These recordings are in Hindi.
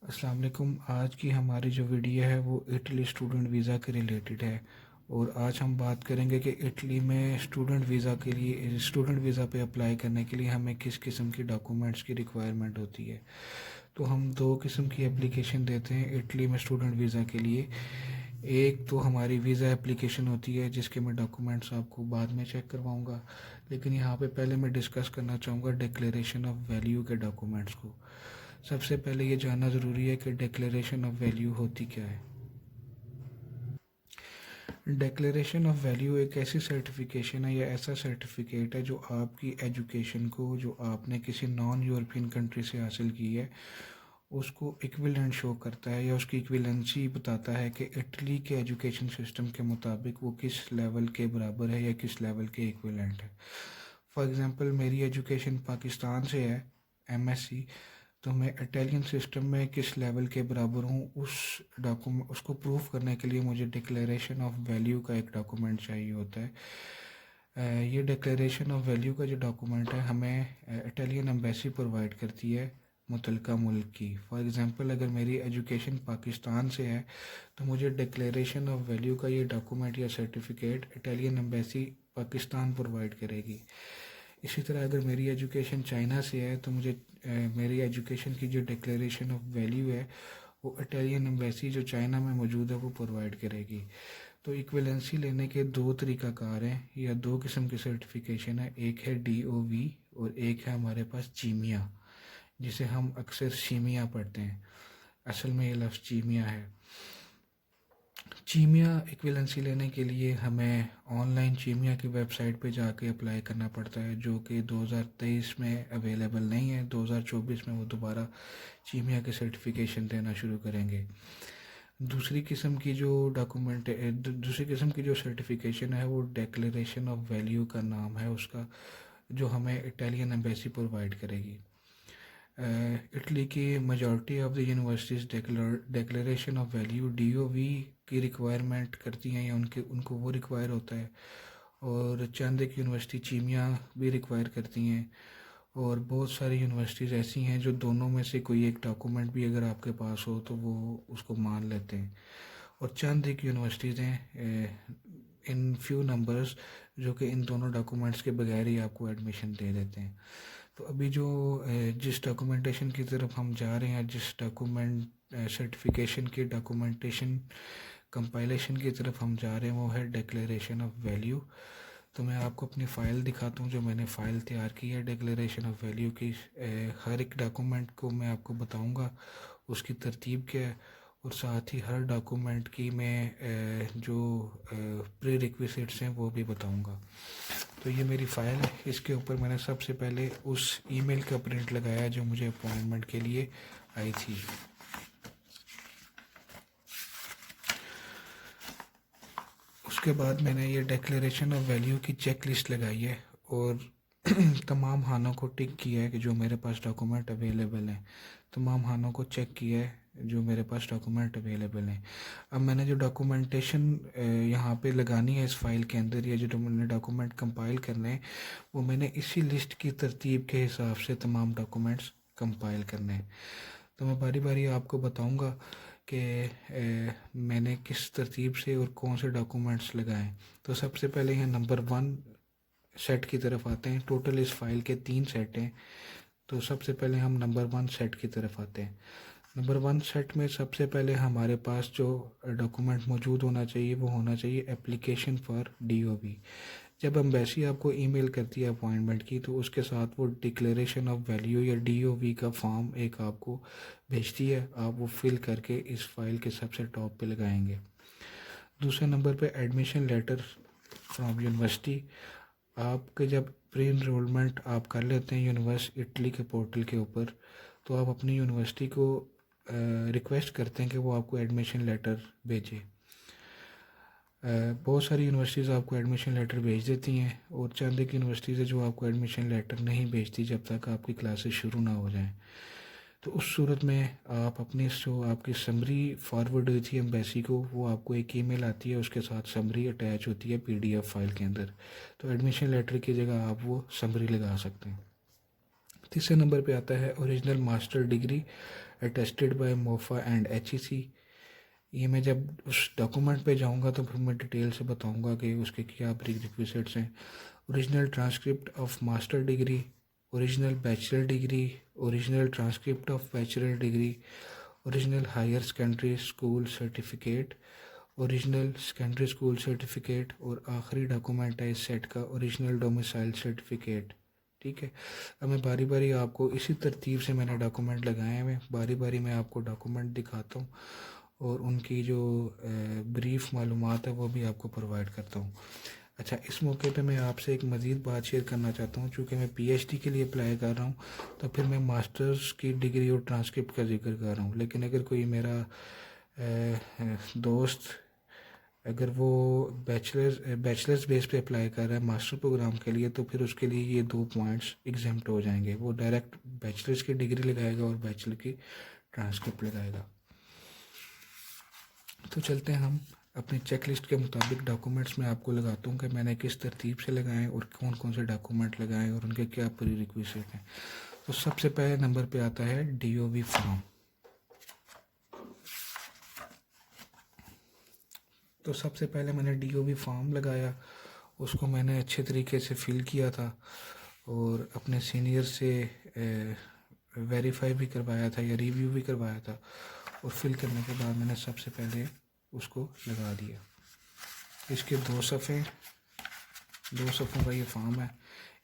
अस्सलाम वालेकुम। आज की हमारी जो वीडियो है वो इटली स्टूडेंट वीज़ा के रिलेटेड है। और आज हम बात करेंगे कि इटली में स्टूडेंट वीज़ा के लिए स्टूडेंट वीज़ा पे अप्लाई करने के लिए हमें किस किस्म की डॉक्यूमेंट्स की रिक्वायरमेंट होती है। तो हम दो किस्म की एप्लीकेशन देते हैं इटली में स्टूडेंट वीज़ा के लिए। एक तो हमारी वीज़ा एप्लीकेशन होती है जिसके मैं डॉक्यूमेंट्स आपको बाद में चेक करवाऊंगा, लेकिन यहाँ पे पहले मैं डिस्कस करना चाहूँगा डिक्लेरेशन ऑफ वैल्यू के डॉक्यूमेंट्स को। सबसे पहले ये जानना ज़रूरी है कि डिक्लेरेशन ऑफ वैल्यू होती क्या है। डिक्लेरेशन ऑफ वैल्यू एक ऐसी सर्टिफिकेशन है या ऐसा सर्टिफिकेट है जो आपकी एजुकेशन को, जो आपने किसी नॉन यूरोपियन कंट्री से हासिल की है, उसको इक्विवेलेंट शो करता है या उसकी इक्विवेलेंसी बताता है कि इटली के एजुकेशन सिस्टम के मुताबिक वो किस लेवल के बराबर है या किस लेवल के इक्विवेलेंट है। फॉर एग्ज़ाम्पल मेरी एजुकेशन पाकिस्तान से है, एमएससी, तो मैं इटालियन सिस्टम में किस लेवल के बराबर हूँ उस डॉक्यूमेंट उसको प्रूफ करने के लिए मुझे डिक्लेरेशन ऑफ वैल्यू का एक डॉक्यूमेंट चाहिए होता है। ये डिक्लेरेशन ऑफ वैल्यू का जो डॉक्यूमेंट है हमें इटालियन एम्बेसी प्रोवाइड करती है मुतलका मुल्क की। फॉर एग्ज़ाम्पल अगर मेरी एजुकेशन पाकिस्तान से है तो मुझे डिक्लेरेशन ऑफ वैल्यू का ये डॉक्यूमेंट या certificate Italian embassy Pakistan provide करेगी। इसी तरह अगर मेरी एजुकेशन चाइना से है तो मुझे मेरी एजुकेशन की जो डिक्लेरेशन ऑफ वैल्यू है वो इटालियन एम्बेसी जो चाइना में मौजूद है वो प्रोवाइड करेगी। तो इक्विवेलेंसी लेने के दो तरीक़ाकार हैं या दो किस्म की सर्टिफिकेशन है। एक है DOV और एक है हमारे पास चीमिया, जिसे हम अक्सर शीमिया पढ़ते हैं। असल में ये लफ्ज़ चीमिया है। चीमिया इक्विवेलेंसी लेने के लिए हमें ऑनलाइन चीमिया की वेबसाइट पे जाके अप्लाई करना पड़ता है, जो कि 2023 में अवेलेबल नहीं है। 2024 में वो दोबारा चीमिया के सर्टिफिकेशन देना शुरू करेंगे। दूसरी किस्म की जो दूसरी किस्म की जो सर्टिफिकेशन है वो डिक्लेरेशन ऑफ वैल्यू का नाम है उसका, जो हमें इटालियन एम्बेसी प्रोवाइड करेगी। इटली की majority of the universities declaration of value DOV की रिक्वायरमेंट करती हैं या उनको वो रिक्वायर होता है। और चंद एक यूनिवर्सिटी चीमिया भी रिक्वायर करती हैं। और बहुत सारी यूनिवर्सिटीज़ ऐसी हैं जो दोनों में से कोई एक डॉक्यूमेंट भी अगर आपके पास हो तो वो उसको मान लेते हैं। और चंद एक यूनिवर्सिटीज़ हैं इन फ्यू नंबर्स जो कि इन दोनों डॉक्यूमेंट्स के बगैर ही आपको एडमिशन दे देते हैं। तो अभी जो जिस डॉक्यूमेंटेशन की तरफ हम जा रहे हैं, जिस डॉक्यूमेंट सर्टिफिकेशन की डॉक्यूमेंटेशन कंपाइलेशन की तरफ हम जा रहे हैं वो है डिक्लेरेशन ऑफ वैल्यू। तो मैं आपको अपनी फ़ाइल दिखाता हूँ, जो मैंने फ़ाइल तैयार की है डिक्लेरेशन ऑफ वैल्यू की। हर एक डॉक्यूमेंट को मैं आपको बताऊँगा उसकी तरतीब क्या है, और साथ ही हर डॉक्यूमेंट की मैं जो प्री रिक्विजिट्स हैं वो भी बताऊँगा। तो ये मेरी फ़ाइल है, इसके ऊपर मैंने सबसे पहले उस ईमेल का प्रिंट लगाया जो मुझे अपॉइंटमेंट के लिए आई थी। उसके बाद मैंने ये डिक्लेरेशन ऑफ वैल्यू की चेक लिस्ट लगाई है और तमाम हानों को टिक किया है कि जो मेरे पास डॉक्यूमेंट अवेलेबल हैं। तमाम हानों को चेक किया है जो मेरे पास डॉक्यूमेंट अवेलेबल हैं। अब मैंने जो डॉक्यूमेंटेशन यहाँ पे लगानी है इस फाइल के अंदर, या जो मैंने डॉक्यूमेंट कंपाइल करने हैं वो मैंने इसी लिस्ट की तरतीब के हिसाब से तमाम डॉक्यूमेंट्स कंपाइल करने हैं। तो मैं बारी बारी आपको बताऊँगा कि मैंने किस तरतीब से और कौन से डॉक्यूमेंट्स लगाएं। तो सबसे पहले यहाँ नंबर 1 सेट की तरफ आते हैं। टोटल इस फाइल के 3 सेट हैं, तो सबसे पहले हम नंबर 1 सेट की तरफ आते हैं। नंबर 1 सेट में सबसे पहले हमारे पास जो डॉक्यूमेंट मौजूद होना चाहिए वो होना चाहिए एप्लीकेशन फॉर DOV। जब एम्बेसी आपको ईमेल करती है अपॉइंटमेंट की तो उसके साथ वो डिक्लेरेशन ऑफ वैल्यू या DOV का फॉर्म एक आपको भेजती है, आप वो फिल करके इस फाइल के सबसे टॉप पे लगाएंगे। दूसरे नंबर पे एडमिशन लेटर फ्रॉम यूनिवर्सिटी। आपके जब प्री इनरोलमेंट आप कर लेते हैं इटली के पोर्टल के ऊपर, तो आप अपनी यूनिवर्सिटी को रिक्वेस्ट करते हैं कि वो आपको एडमिशन लेटर भेजे। बहुत सारी यूनिवर्सिटीज़ आपको एडमिशन लेटर भेज देती हैं और चंद एक यूनिवर्सिटीज़ है जो आपको एडमिशन लेटर नहीं भेजती जब तक आपकी क्लासेस शुरू ना हो जाएं। तो उस सूरत में आप अपनी जो आपकी समरी फॉरवर्ड हुई थी एम्बेसी को, वो आपको एक ईमेल आती है, उसके साथ समरी अटैच होती है PDF फाइल के अंदर। तो एडमिशन लेटर की जगह आप वो समरी लगा सकते हैं। तीसरे नंबर पे आता है original master degree attested bye MOFA and HEC। ये मैं जब उस डॉक्यूमेंट पे जाऊंगा तो फिर मैं डिटेल से बताऊंगा कि उसके क्या प्रीरिक्विजिट्स हैं। Original transcript of master degree, original bachelor degree, original transcript of bachelor degree, original higher secondary school certificate, original secondary school certificate, और आखिरी डॉक्यूमेंट है इस सेट का ओरिजिनल डोमिसाइल सर्टिफिकेट। ठीक है, अब मैं बारी बारी आपको इसी तरतीब से मैंने डॉक्यूमेंट लगाए हैं, बारी बारी मैं आपको डॉक्यूमेंट दिखाता हूँ और उनकी जो ब्रीफ मालूमात है वो भी आपको प्रोवाइड करता हूँ। अच्छा, इस मौके पे मैं आपसे एक मज़ीद बात शेयर करना चाहता हूँ। चूँकि मैं PhD के लिए अप्लाई कर रहा हूँ तो फिर मैं मास्टर्स की डिग्री और ट्रांसक्रिप्ट का जिक्र कर रहा हूँ, लेकिन अगर कोई मेरा दोस्त अगर वो बैचलर्स बेस पे अप्लाई कर रहा है मास्टर प्रोग्राम के लिए तो फिर उसके लिए ये 2 पॉइंट्स एग्जाम्प्ट हो जाएंगे। वो डायरेक्ट बैचलर्स की डिग्री लगाएगा और बैचलर की ट्रांसक्रिप्ट लगाएगा। तो चलते हैं हम अपनी चेक लिस्ट के मुताबिक डॉक्यूमेंट्स में आपको लगाता हूँ कि मैंने किस तरतीब से लगाए और कौन कौन से डॉक्यूमेंट लगाए और उनके क्या प्रीरिक्विजिट हैं। तो सबसे पहले नंबर पे आता है DOB फॉर्म। तो सबसे पहले मैंने DOB फॉर्म लगाया, उसको मैंने अच्छे तरीके से फिल किया था और अपने सीनियर से वेरीफाई भी करवाया था या रिव्यू भी करवाया था, और फिल करने के बाद मैंने सबसे पहले उसको लगा दिया। इसके 2 सफ़ों का ये फॉर्म है,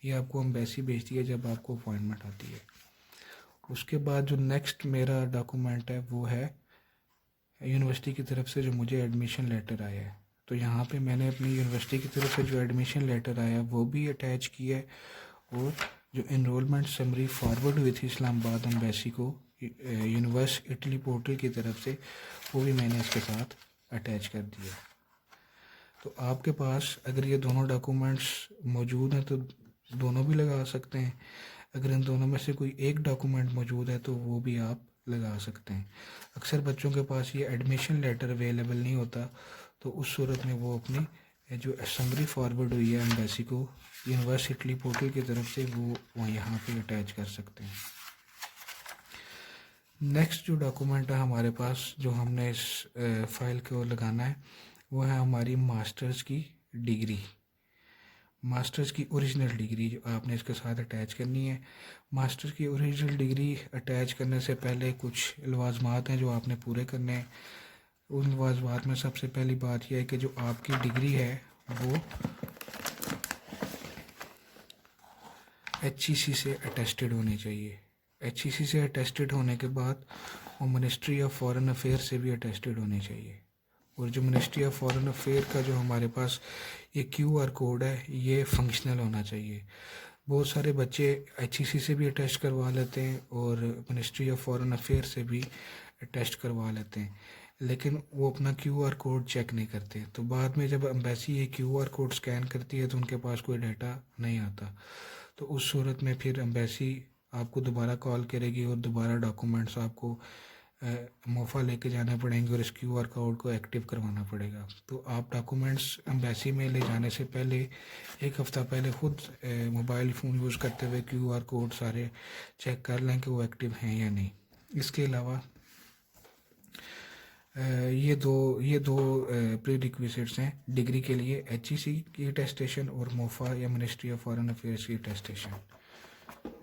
ये आपको एम्बेसी भेजती है जब आपको अपॉइंटमेंट आती है। उसके बाद जो नेक्स्ट मेरा डॉक्यूमेंट है वो है यूनिवर्सिटी की तरफ से जो मुझे एडमिशन लेटर आया है। तो यहाँ पे मैंने अपनी यूनिवर्सिटी की तरफ से जो एडमिशन लेटर आया वो भी अटैच किया है, और जो इनरोलमेंट समरी फॉरवर्ड हुई थी इस्लामाबाद एम्बेसी को यूनिवर्स इटली पोर्टल की तरफ से, वो भी मैंने इसके साथ अटैच कर दिया। तो आपके पास अगर ये दोनों डॉक्यूमेंट्स मौजूद हैं तो दोनों भी लगा सकते हैं। अगर इन दोनों में से कोई एक डॉक्यूमेंट मौजूद है तो वो भी आप लगा सकते हैं। अक्सर बच्चों के पास ये एडमिशन लेटर अवेलेबल नहीं होता, तो उस सूरत में वो अपनी जो समरी फॉरवर्ड हुई है एम्बेसी को यूनिवर्सिटी पोर्टल की तरफ से वो यहाँ पे अटैच कर सकते हैं। नेक्स्ट जो डॉक्यूमेंट है हमारे पास जो हमने इस फाइल को लगाना है वो है हमारी मास्टर्स की डिग्री, मास्टर्स की ओरिजिनल डिग्री जो आपने इसके साथ अटैच करनी है। मास्टर्स की ओरिजिनल डिग्री अटैच करने से पहले कुछ लवाजमात हैं जो आपने पूरे करने हैं। उन लवाजमात में सबसे पहली बात यह है कि जो आपकी डिग्री है वो HEC से अटेस्टेड होनी चाहिए। HEC से अटेस्टेड होने के बाद वो मिनिस्ट्री ऑफ फॉरेन अफेयर से भी अटेस्टेड होनी चाहिए। और जो मिनिस्ट्री ऑफ फॉरेन अफेयर का जो हमारे पास ये QR कोड है ये फंक्शनल होना चाहिए। बहुत सारे बच्चे HEC से भी अटेस्ट करवा लेते हैं और मिनिस्ट्री ऑफ फॉरेन अफेयर से भी अटेस्ट करवा लेते हैं, लेकिन वो अपना QR कोड चेक नहीं करते। तो बाद में जब एम्बेसी ये QR कोड स्कैन करती है तो उनके पास कोई डाटा नहीं आता। तो उस सूरत में फिर एम्बेसी आपको दोबारा कॉल करेगी और दोबारा डॉक्यूमेंट्स आपको मोफा लेके जाने पड़ेंगे और इस QR कोड को एक्टिव करवाना पड़ेगा। तो आप डॉक्यूमेंट्स एम्बेसी में ले जाने से पहले 1 हफ़्ता पहले ख़ुद मोबाइल फ़ोन यूज़ करते हुए QR कोड सारे चेक कर लें कि वो एक्टिव हैं या नहीं। इसके अलावा ये दो प्रीरिक्विजिट्स हैं डिग्री के लिए, HEC की अटेस्टेशन और मोफा या मिनिस्ट्री ऑफ फॉरेन अफेयर्स की अटेस्टेशन।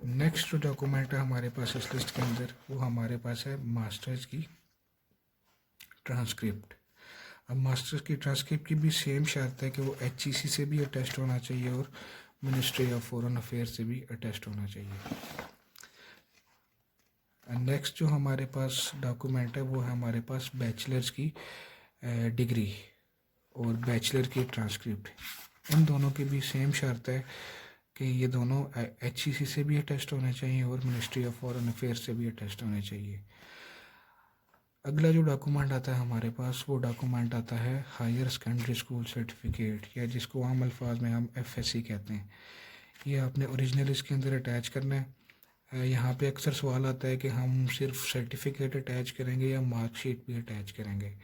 नेक्स्ट जो डॉक्यूमेंट है हमारे पास इस लिस्ट के अंदर वो हमारे पास है मास्टर्स की ट्रांसक्रिप्ट। अब मास्टर्स की ट्रांसक्रिप्ट की भी सेम शर्त है कि वो HEC से भी अटेस्ट होना चाहिए और मिनिस्ट्री ऑफ फॉरेन अफेयर्स से भी अटेस्ट होना चाहिए। नेक्स्ट जो हमारे पास डॉक्यूमेंट है वो है हमारे पास बैचलर्स की डिग्री और बैचलर की ट्रांसक्रिप्ट। इन दोनों की भी सेम शर्त है कि ये दोनों HEC से भी अटेस्ट होने चाहिए और मिनिस्ट्री ऑफ फॉरेन अफेयर्स से भी अटेस्ट होने चाहिए। अगला जो डॉक्यूमेंट आता है हमारे पास वो डॉक्यूमेंट आता है हायर सेकेंडरी स्कूल सर्टिफिकेट, या जिसको आम अल्फाज में हम FSC कहते हैं। ये आपने ओरिजिनल इसके अंदर अटैच करना है। यहाँ पे अक्सर सवाल आता है कि हम सिर्फ सर्टिफिकेट अटैच करेंगे या मार्कशीट भी अटैच करेंगे।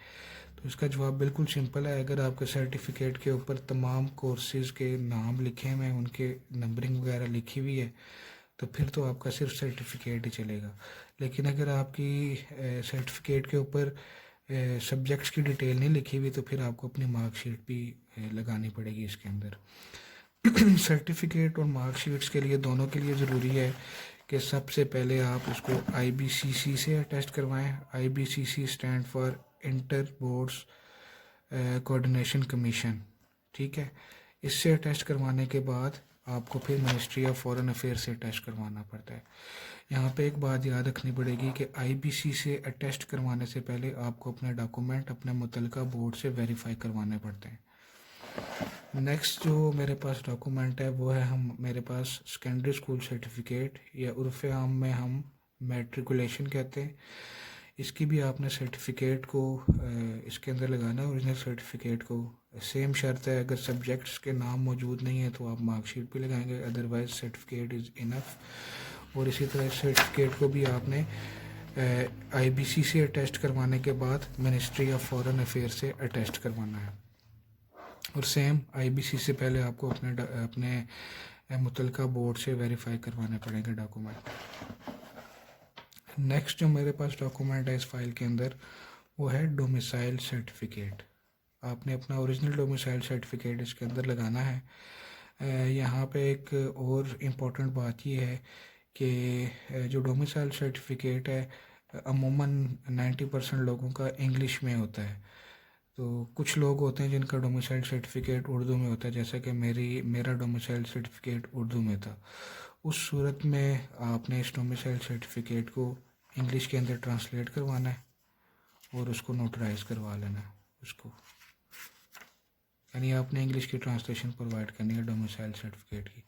तो इसका जवाब बिल्कुल सिंपल है। अगर आपके सर्टिफिकेट के ऊपर तमाम कोर्सेज़ के नाम लिखे हुए हैं, उनके नंबरिंग वगैरह लिखी हुई है, तो फिर तो आपका सिर्फ सर्टिफिकेट ही चलेगा। लेकिन अगर आपकी सर्टिफिकेट के ऊपर सब्जेक्ट्स की डिटेल नहीं लिखी हुई तो फिर आपको अपनी मार्कशीट भी लगानी पड़ेगी इसके अंदर। सर्टिफिकेट और मार्कशीट्स के लिए दोनों के लिए ज़रूरी है कि सबसे पहले आप उसको IBCC से अटेस्ट करवाएं। IBCC stand for inter boards coordination commission, ठीक है। इससे अटेस्ट करवाने के बाद आपको फिर मिनिस्ट्री ऑफ फॉरेन अफेयर्स से अटेस्ट करवाना पड़ता है। यहाँ पे एक बात याद रखनी पड़ेगी कि IBC से अटेस्ट करवाने से पहले आपको अपने डॉक्यूमेंट अपने मुतलका बोर्ड से वेरीफाई करवाने पड़ते हैं। नेक्स्ट जो मेरे पास डॉक्यूमेंट है वो है मेरे पास सेकेंडरी स्कूल सर्टिफिकेट, या उर्फ़ आम में हम मैट्रिकुलेशन कहते हैं। इसकी भी आपने सर्टिफिकेट को इसके अंदर लगाना है, ओरिजिनल सर्टिफिकेट को। सेम शर्त है, अगर सब्जेक्ट्स के नाम मौजूद नहीं है तो आप मार्कशीट भी लगाएंगे, अदरवाइज सर्टिफिकेट इज़ इनफ। और इसी तरह सर्टिफिकेट को भी आपने IBC से अटेस्ट करवाने के बाद मिनिस्ट्री ऑफ फॉरेन अफेयर से अटेस्ट करवाना है। और सेम IBC से पहले आपको अपने मुतलका बोर्ड से वेरीफाई करवाने पड़ेंगे डॉक्यूमेंट। नेक्स्ट जो मेरे पास डॉक्यूमेंट है इस फाइल के अंदर वो है डोमिसाइल सर्टिफिकेट। आपने अपना ओरिजिनल डोमिसाइल सर्टिफिकेट इसके अंदर लगाना है। यहाँ पे एक और इम्पोर्टेंट बात ये है कि जो डोमिसाइल सर्टिफिकेट है अमूमन 90% लोगों का इंग्लिश में होता है। तो कुछ लोग होते हैं जिनका डोमिसाइल सर्टिफिकेट उर्दू में होता है, जैसा कि मेरा डोमिसाइल सर्टिफिकेट उर्दू में था। उस सूरत में आपने इस डोमिसाइल सर्टिफिकेट को इंग्लिश के अंदर ट्रांसलेट करवाना है और उसको नोटराइज करवा लेना है उसको, यानी आपने इंग्लिश की ट्रांसलेशन प्रोवाइड करनी है डोमिसाइल सर्टिफिकेट की।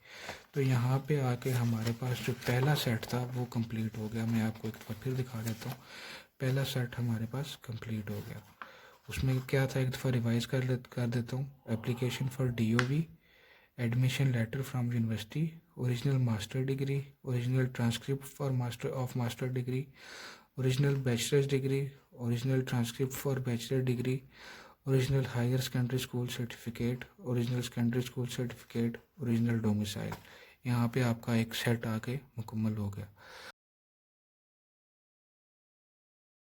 तो यहाँ पे आके हमारे पास जो पहला सेट था वो कंप्लीट हो गया। मैं आपको एक बार फिर दिखा देता हूँ। पहला सेट हमारे पास कंप्लीट हो गया। उसमें क्या था, एक दफ़ा रिवाइज़ कर देता हूँ। Application for DOV, admission letter from university, original master degree, original transcript for master degree, original bachelors degree, original transcript for bachelor degree, original higher secondary school certificate, original secondary school certificate, original domicile. यहाँ पे आपका एक सेट आके मुकम्मल हो गया।